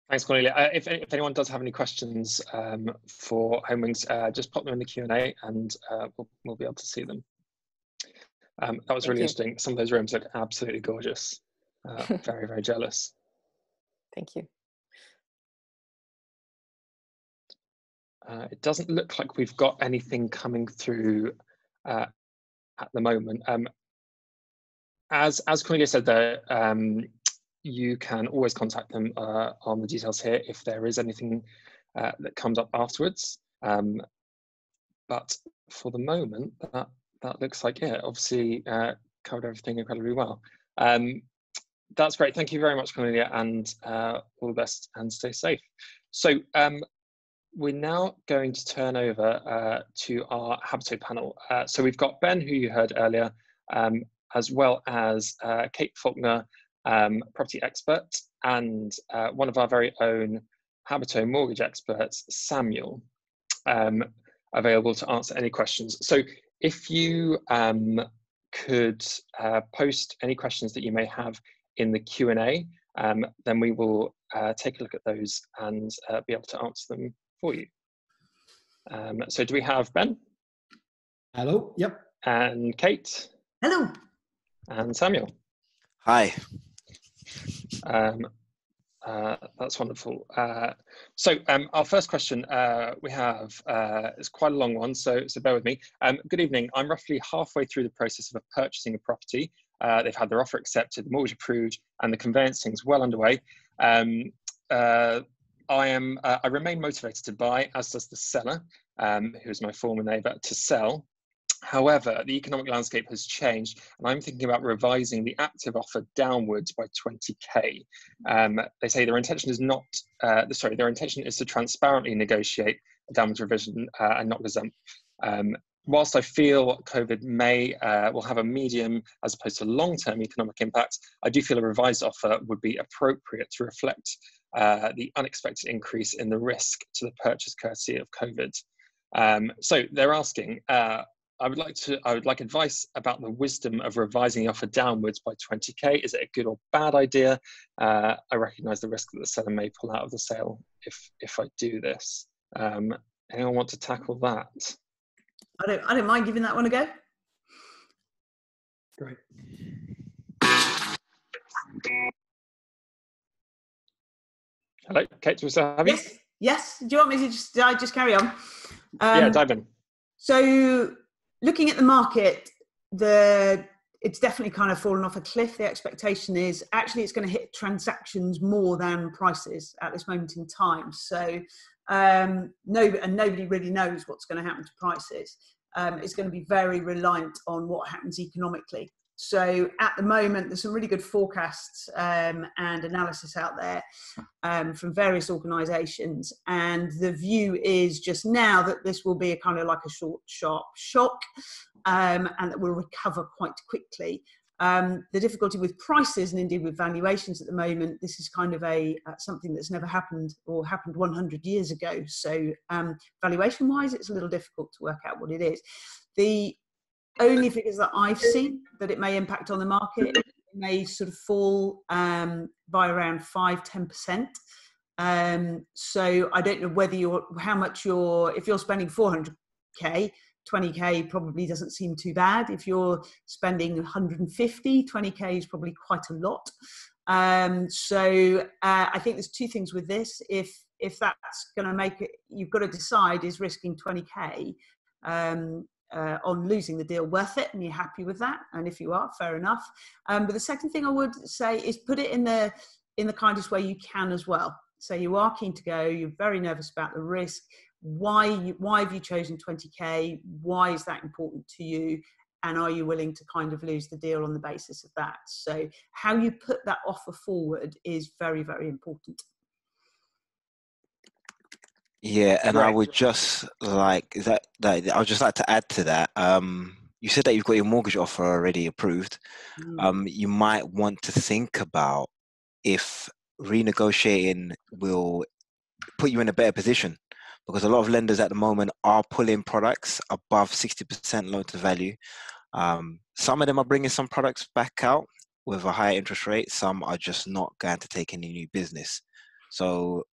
Thanks, Cornelia. If anyone does have any questions for Homewings, just pop them in the Q&A and we'll be able to see them. That was really interesting. Some of those rooms look absolutely gorgeous. Very, very jealous. Thank you. It doesn't look like we've got anything coming through at the moment. As Cornelia said there, you can always contact them on the details here if there is anything that comes up afterwards. But for the moment, that looks like it. Obviously, covered everything incredibly well. That's great. Thank you very much, Cornelia, and all the best and stay safe. So we're now going to turn over to our Habito panel. So we've got Ben, who you heard earlier, as well as Kate Falkner, property expert, and one of our very own Habito mortgage experts, Samuel, available to answer any questions. So if you could post any questions that you may have in the Q&A, then we will take a look at those and be able to answer them for you. So do we have Ben? Hello, yep. And Kate? Hello. And Samuel? Hi. That's wonderful. So our first question we have is quite a long one, so bear with me. Good evening. I'm roughly halfway through the process of purchasing a property. They've had their offer accepted, the mortgage approved, and the conveyancing's well underway. I remain motivated to buy, as does the seller, who's my former neighbour, to sell. However, the economic landscape has changed, and I'm thinking about revising the active offer downwards by 20k. They say their intention is not, their intention is to transparently negotiate a downwards revision and not gazump. Whilst I feel COVID will have a medium as opposed to long-term economic impact, I do feel a revised offer would be appropriate to reflect the unexpected increase in the risk to the purchase courtesy of COVID. So they're asking, I would like advice about the wisdom of revising the offer downwards by 20k. Is it a good or bad idea? I recognise the risk that the seller may pull out of the sale if I do this. Anyone want to tackle that? I don't mind giving that one a go. Great. Hello, Kate, do we still have you? Yes. Do you want me to just carry on? Yeah, dive in. So looking at the market, it's definitely kind of fallen off a cliff. The expectation is actually it's going to hit transactions more than prices at this moment in time. So nobody really knows what's going to happen to prices. It's going to be very reliant on what happens economically. So at the moment, there's some really good forecasts and analysis out there from various organisations. And the view is just now that this will be a kind of like a short, sharp shock and that will recover quite quickly. The difficulty with prices and indeed with valuations at the moment, this is kind of something that's never happened or happened 100 years ago. So valuation-wise, it's a little difficult to work out what it is. The only figures that I've seen that it may impact on the market, it may sort of fall by around 5-10%. So I don't know whether if you're spending 400k, 20k probably doesn't seem too bad. If you're spending 150, 20k is probably quite a lot. So I think there's two things with this. If that's going to make it, you've got to decide, is risking 20k on losing the deal worth it, and you're happy with that? And if you are, fair enough. But the second thing I would say is put it in the kindest way you can as well. So you are keen to go, you're very nervous about the risk. Why have you chosen 20k? Why is that important to you? And are you willing to kind of lose the deal on the basis of that? So how you put that offer forward is very, very important. Yeah, and Right. I would just like I would just like to add to that. You said that you've got your mortgage offer already approved. You might want to think about if renegotiating will put you in a better position, because a lot of lenders at the moment are pulling products above 60% loan to value. Some of them are bringing some products back out with a higher interest rate. Some are just not going to take any new business. So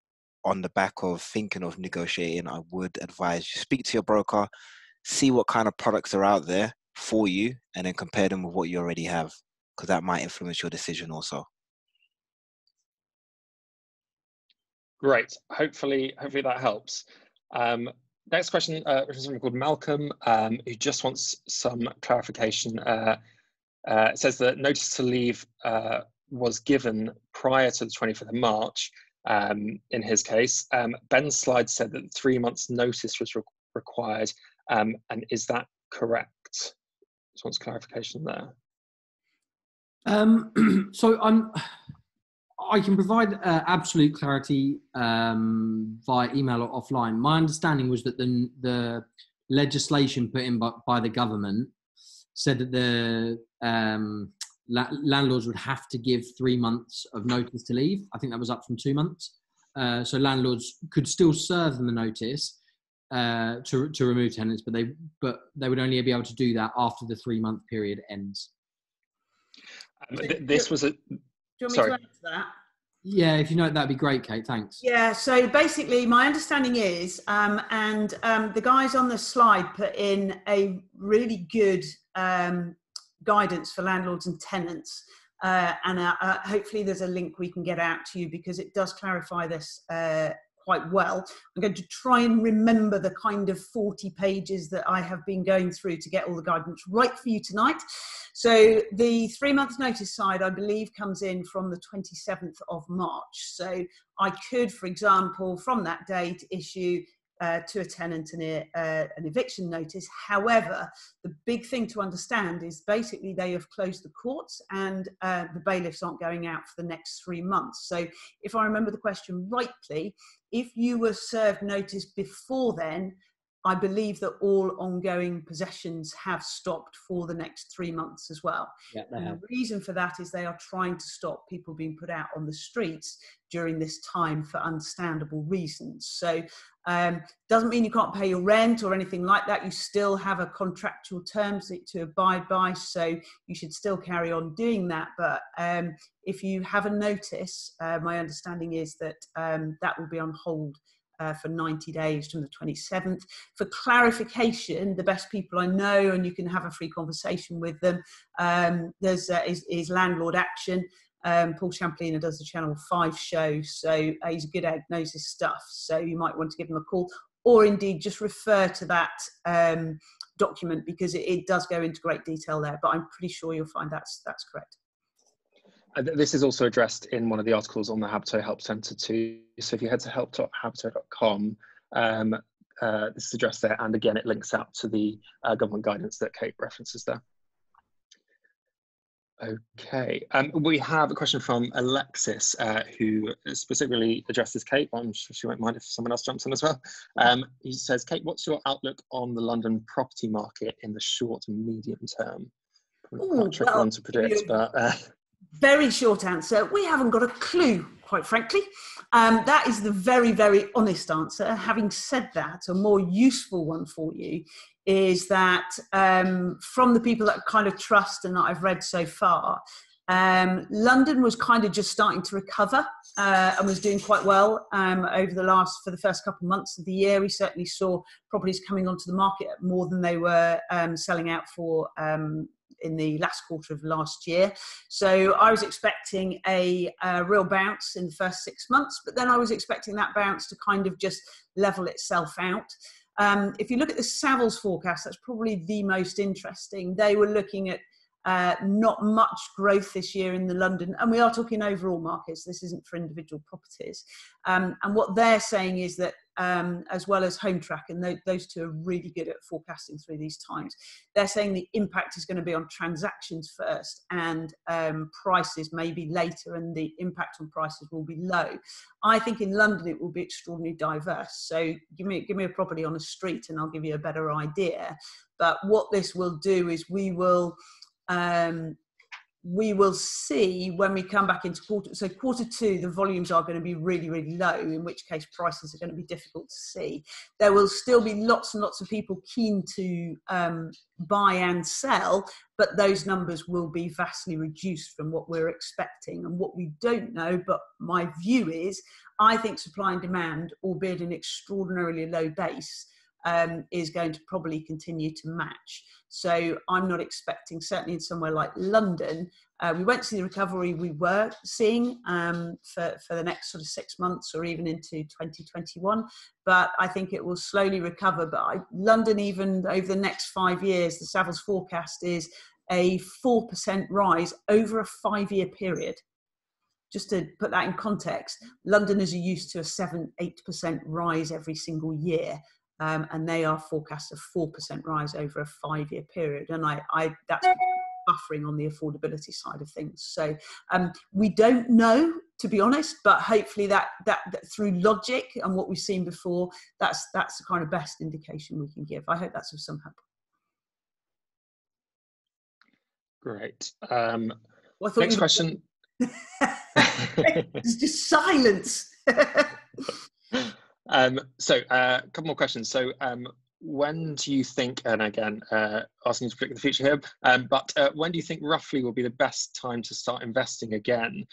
on the back of thinking of negotiating, I would advise you speak to your broker, see what kind of products are out there for you, and then compare them with what you already have, because that might influence your decision also. Great. Hopefully that helps. Next question is someone called Malcolm, who just wants some clarification. It says that notice to leave was given prior to the 25th of March. In his case, Ben's slide said that 3 months notice was required. And is that correct? Just wants clarification there. So I can provide absolute clarity via email or offline. My understanding was that the legislation put in by the government said that the landlords would have to give 3 months of notice to leave. I think that was up from 2 months. So landlords could still serve them the notice to remove tenants, but they would only be able to do that after the 3 month period ends. This was a. Do you want me to answer that? Yeah, if you know, that'd be great, Kate. Thanks. Yeah, so basically my understanding is, the guys on the slide put in a really good guidance for landlords and tenants. Hopefully there's a link we can get out to you, because it does clarify this quite well. I'm going to try and remember the kind of 40 pages that I have been going through to get all the guidance right for you tonight. So the 3 months notice side, I believe, comes in from the 27th of March. So I could, for example, from that date, issue to a tenant an eviction notice. However, the big thing to understand is basically they have closed the courts, and the bailiffs aren't going out for the next 3 months. So if I remember the question rightly, if you were served notice before then, I believe that all ongoing possessions have stopped for the next 3 months as well. Yeah, they have. The reason for that is they are trying to stop people being put out on the streets during this time for understandable reasons. So doesn't mean you can't pay your rent or anything like that. You still have a contractual terms to abide by, so you should still carry on doing that. But if you have a notice, my understanding is that that will be on hold for 90 days from the 27th. For clarification, the best people I know, and you can have a free conversation with them, is Landlord Action. Paul Champlina does the Channel 5 show, so he's good at knows his stuff, so you might want to give him a call, or indeed just refer to that document, because it does go into great detail there, but I'm pretty sure you'll find that's correct. This is also addressed in one of the articles on the Habito Help Centre too. So if you head to help.habito.com, this is addressed there. And again, it links out to the government guidance that Kate references there. Okay, we have a question from Alexis, who specifically addresses Kate. I'm sure she won't mind if someone else jumps in as well. He says, Kate, what's your outlook on the London property market in the short and medium term? Not a tricky one to predict, but... Very short answer. We haven't got a clue, quite frankly. That is the very, very honest answer. Having said that, a more useful one for you is that from the people that I kind of trust and that I've read so far, London was kind of just starting to recover and was doing quite well for the first couple of months of the year. We certainly saw properties coming onto the market more than they were selling out for in the last quarter of last year. So I was expecting a real bounce in the first 6 months, but then I was expecting that bounce to kind of just level itself out. If you look at the Savills forecast, that's probably the most interesting. They were looking at not much growth this year in the London, and we are talking overall markets, this isn't for individual properties. And what they're saying is that as well as Home Track, and those two are really good at forecasting through these times, they're saying the impact is going to be on transactions first, and prices maybe later, and the impact on prices will be low. I think in London it will be extraordinarily diverse. So give me a property on a street and I'll give you a better idea. But what this will do is we will we will see when we come back into quarter two, the volumes are going to be really, really low, in which case prices are going to be difficult to see. There will still be lots and lots of people keen to buy and sell, but those numbers will be vastly reduced from what we're expecting. And what we don't know, but my view is, I think supply and demand, albeit an extraordinarily low base, is going to probably continue to match. So I'm not expecting, certainly in somewhere like London, we won't see the recovery we were seeing for the next sort of 6 months or even into 2021. But I think it will slowly recover. But London, even over the next 5 years, the Savills forecast is a 4% rise over a 5-year period. Just to put that in context, Londoners are used to a 7-8% rise every single year. And they are forecast a 4% rise over a 5-year period. And that's buffering on the affordability side of things. So we don't know, to be honest, but hopefully that through logic and what we've seen before, that's the kind of best indication we can give. I hope that's of some help. Great. Well, next question. It's just silence. So a couple more questions. So when do you think, and again, asking you to predict the future here, but when do you think roughly will be the best time to start investing again,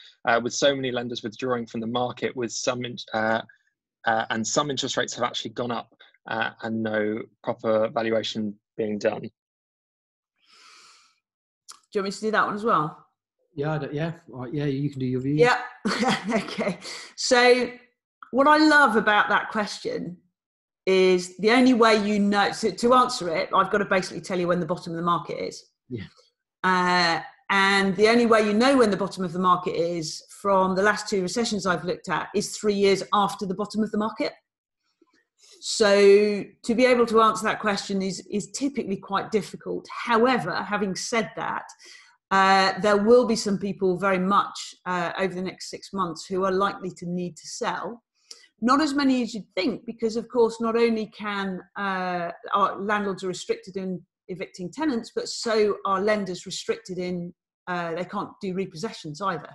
with so many lenders withdrawing from the market, with some and some interest rates have actually gone up and no proper valuation being done? Do you want me to do that one as well? Yeah, yeah, you can do your view. Yeah. Okay. So what I love about that question is the only way you know, so to answer it, I've got to basically tell you when the bottom of the market is. Yeah. And the only way you know when the bottom of the market is, from the last 2 recessions I've looked at, is 3 years after the bottom of the market. So to be able to answer that question is typically quite difficult. However, having said that, there will be some people very much over the next 6 months who are likely to need to sell. Not as many as you'd think, because of course, not only can our landlords are restricted in evicting tenants, but so are lenders restricted in, they can't do repossessions either.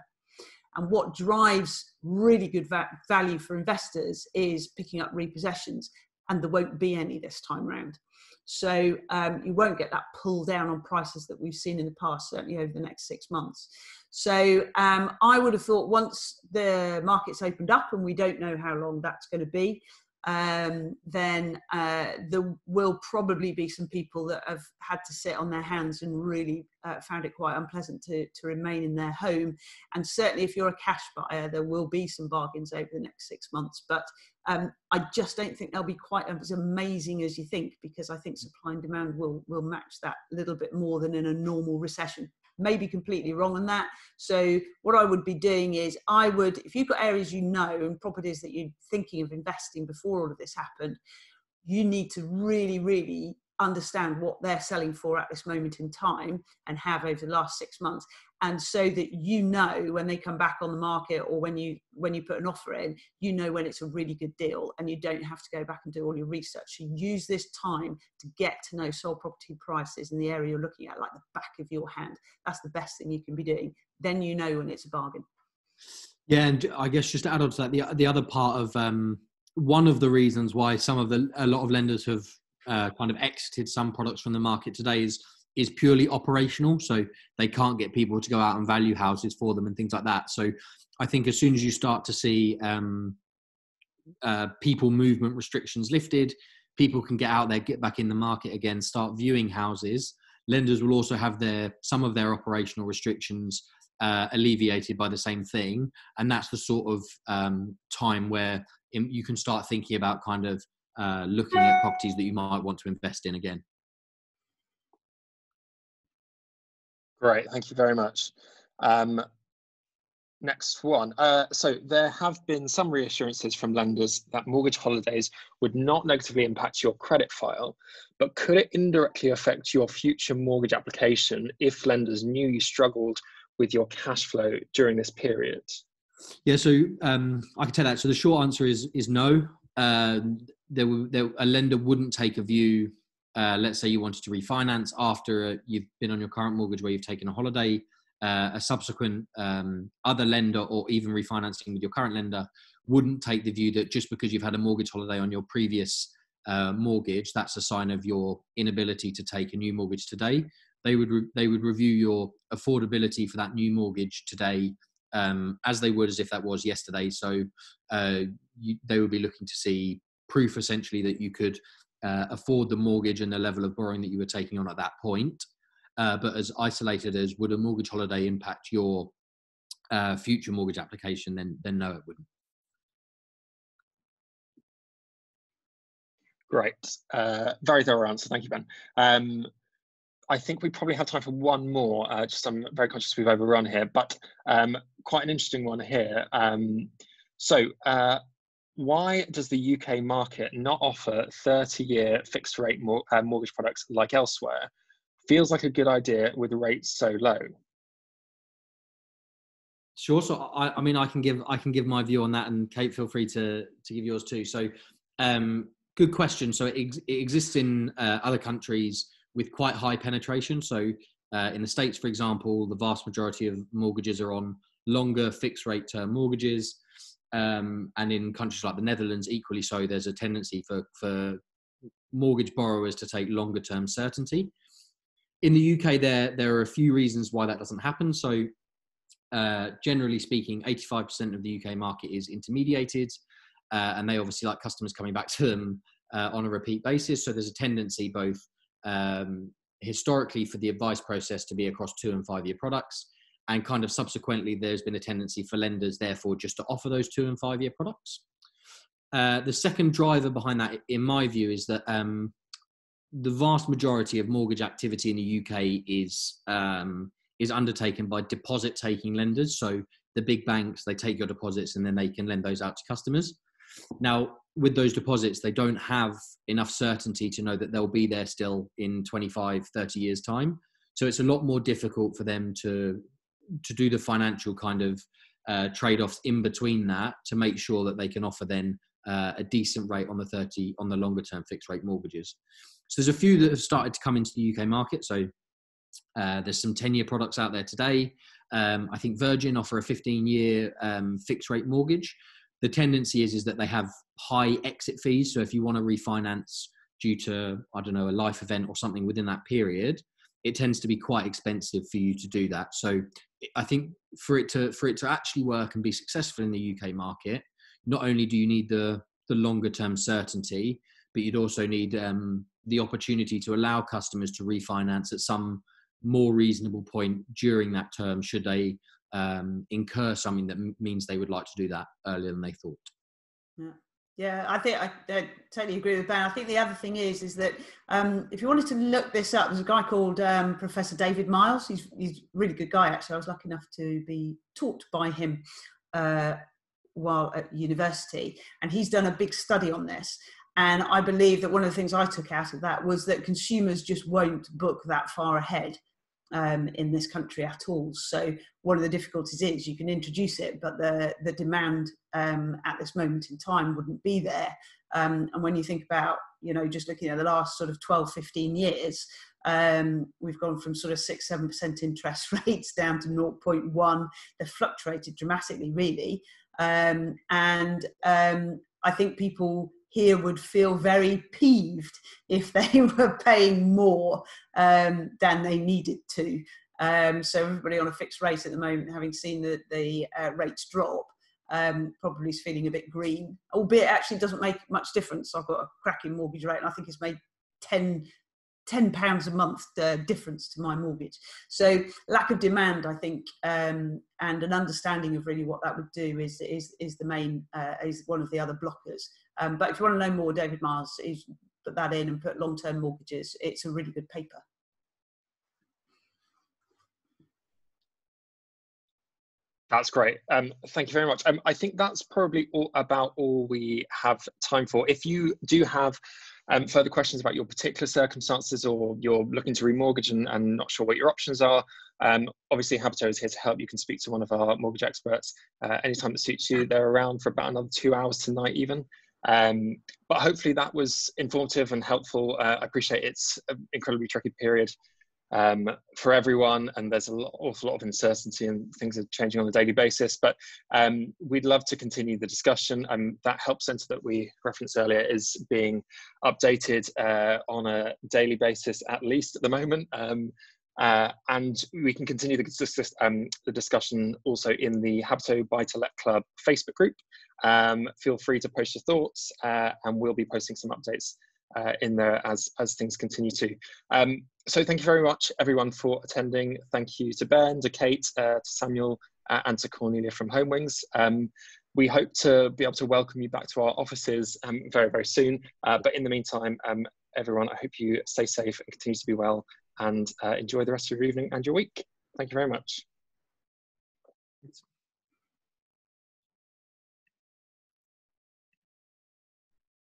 And what drives really good value for investors is picking up repossessions, and there won't be any this time round. So you won't get that pull down on prices that we've seen in the past, certainly over the next 6 months. So I would have thought once the market's opened up, and we don't know how long that's going to be, then there will probably be some people that have had to sit on their hands and really found it quite unpleasant to remain in their home. And certainly if you're a cash buyer, there will be some bargains over the next 6 months. But I just don't think they'll be quite as amazing as you think, because I think supply and demand will match that a little bit more than in a normal recession. Maybe completely wrong on that. So what I would be doing is, if you've got areas you know and properties that you're thinking of investing before all of this happened, you need to really, really understand what they're selling for at this moment in time, and have over the last 6 months. And so that you know when they come back on the market, or when you put an offer in, you know when it's a really good deal, and you don't have to go back and do all your research. You use this time to get to know sold property prices in the area you're looking at like the back of your hand. That's the best thing you can be doing. Then you know when it's a bargain. Yeah, and I guess just to add on to that, the other part of one of the reasons why a lot of lenders have kind of exited some products from the market today is purely operational. So they can't get people to go out and value houses for them and things like that. So I think as soon as you start to see people movement restrictions lifted, people can get out there, get back in the market again, start viewing houses. Lenders will also have some of their operational restrictions alleviated by the same thing. And that's the sort of time where you can start thinking about kind of looking at properties that you might want to invest in again. Great, thank you very much. Next one. So there have been some reassurances from lenders that mortgage holidays would not negatively impact your credit file, but could it indirectly affect your future mortgage application if lenders knew you struggled with your cash flow during this period? Yeah, so I can tell that. So the short answer is no. A lender wouldn't take a view. Let's say you wanted to refinance after you've been on your current mortgage where you've taken a holiday. a subsequent other lender or even refinancing with your current lender wouldn't take the view that just because you've had a mortgage holiday on your previous mortgage, that's a sign of your inability to take a new mortgage today. They would review your affordability for that new mortgage today, as they would as if that was yesterday. So they would be looking to see proof essentially that you could afford the mortgage and the level of borrowing that you were taking on at that point. But as isolated as would a mortgage holiday impact your future mortgage application, then no, it wouldn't. Great. Very thorough answer. Thank you, Ben. I think we probably have time for one more. Just I'm very conscious we've overrun here, but quite an interesting one here. Why does the UK market not offer 30-year fixed rate mortgage products like elsewhere? Feels like a good idea with rates so low. Sure. So I mean, I can give my view on that, and Kate, feel free to give yours too. So, good question. So it exists in other countries with quite high penetration. So in the States, for example, the vast majority of mortgages are on longer fixed rate term mortgages. And in countries like the Netherlands, equally so, there's a tendency for mortgage borrowers to take longer term certainty. In the UK, there are a few reasons why that doesn't happen. So generally speaking, 85% of the UK market is intermediated, and they obviously like customers coming back to them on a repeat basis. So there's a tendency both historically for the advice process to be across 2 and 5 year products, and kind of subsequently there's been a tendency for lenders therefore just to offer those 2 and 5 year products. The second driver behind that, in my view, is that the vast majority of mortgage activity in the UK is undertaken by deposit taking lenders. So the big banks, they take your deposits and then they can lend those out to customers. Now, with those deposits, they don't have enough certainty to know that they'll be there still in 25, 30 years time. So it's a lot more difficult for them to do the financial kind of trade-offs in between that to make sure that they can offer then a decent rate on the longer term fixed rate mortgages. So there's a few that have started to come into the UK market. So there's some 10-year products out there today. I think Virgin offer a 15-year fixed rate mortgage. The tendency is that they have high exit fees. So if you want to refinance due to, I don't know, a life event or something within that period, it tends to be quite expensive for you to do that. So I think for it to actually work and be successful in the UK market, not only do you need the longer term certainty, but you'd also need the opportunity to allow customers to refinance at some more reasonable point during that term, should they incur something that means they would like to do that earlier than they thought. Yeah, I think I totally agree with Ben. I think the other thing is that if you wanted to look this up, there's a guy called Professor David Miles. He's a really good guy, actually. I was lucky enough to be taught by him while at university, and he's done a big study on this. And I believe that one of the things I took out of that was that consumers just won't book that far ahead in this country at all. So one of the difficulties is you can introduce it, but the demand at this moment in time wouldn't be there. And when you think about, just looking at the last sort of 12, 15 years, we've gone from sort of 6-7% interest rates down to 0.1. They've fluctuated dramatically, really. And I think people here would feel very peeved if they were paying more than they needed to. So everybody on a fixed rate at the moment, having seen the rates drop, probably is feeling a bit green, albeit it actually doesn't make much difference. I've got a cracking mortgage rate and I think it's made £10 a month difference to my mortgage. So lack of demand, I think, and an understanding of really what that would do is the main, is one of the other blockers. But if you want to know more, David Miles, he's put that in and put long-term mortgages. It's a really good paper. That's great. Thank you very much. I think that's probably about all we have time for. If you do have further questions about your particular circumstances, or you're looking to remortgage and not sure what your options are, obviously Habito is here to help. You can speak to one of our mortgage experts anytime that suits you. They're around for about another 2 hours tonight even. But hopefully that was informative and helpful. I appreciate it's an incredibly tricky period for everyone, and there's awful lot of uncertainty and things are changing on a daily basis, but we'd love to continue the discussion. That help centre that we referenced earlier is being updated on a daily basis, at least at the moment. And we can continue the discussion also in the Habito BTL Club Facebook group. Feel free to post your thoughts, and we'll be posting some updates in there as things continue to. So thank you very much, everyone, for attending. Thank you to Ben, to Kate, to Samuel, and to Cornelia from Homewings. We hope to be able to welcome you back to our offices very, very soon. But in the meantime, everyone, I hope you stay safe and continue to be well, and enjoy the rest of your evening and your week. Thank you very much.